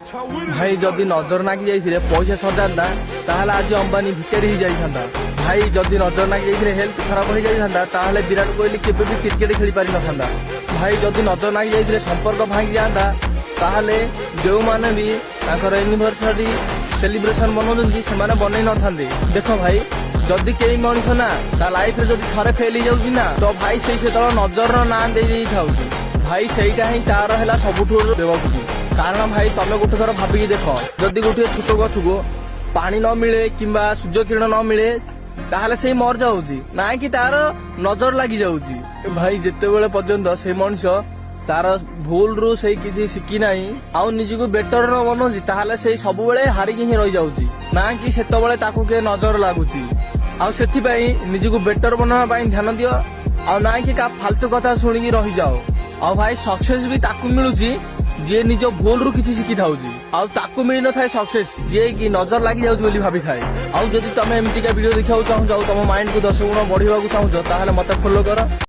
भाई जदि नजर नागी जाइथिले पैसा सजांदा ताहले आज अंबानी भिकारी ही जाइथांदा। भाई जदि नजर नागी जाइथिले हेल्थ खराब हो जाइथांदा ताहले विराट कोहली केबे भी क्रिकेट खेली पारि नथांदा। भाई जदि नजर नागी जाइथिले संपर्क भांगी जांदा ताहले जो माने भी ताकर एनिवर्सरी सेलिब्रेशन बनाउछन्ती सेमाने बनै नथांदे। देखो भाई जदि केही मनुष्य ना ता लाइफ रे जदि थरे फेल जाउछि ना तो भाई से तळ नजर ना दे देई थाउछि। भाई सेटा ही तार हैला सबुठु बेवकूफी। कारण भाई तमे गोटे थर भाबिकी देख जदि गोटे छोट गछ को पानी न मिले किंबा सूर्य किरण न मिले ताहले से मर जाउछि ना कि तार नजर लागि जाउछि। भाई जेते बेले पर्यंत से मनुष्य तार भूल रु से किछि शिखी नाही आउ निजको बेटर न बनौछि ताहले से सब बेले हारिकी ही रहि जाउछि ना कि सेते बेले ताकू के नजर लागुछि। आउ सेथि पई निजको बेटर बनवा पई ध्यान दियो आउ ना कि का फालतू कथा सुनिकी रहि जाओ। आउ भाई सक्सेस भी ताकू मिलुछि जे निज भूल रु किछि शिखि थाउछि आउ ताकू मिली न थाए सक्सेस जे कि नजर लागि जाउछि बोली भाबी थाए। आउ जदि तमे एमती का वीडियो देखिବାକୁ चाहौ तम माइंड को 10 गुण बढ़िବାକୁ चाहौ ताहले मते फॉलो करो।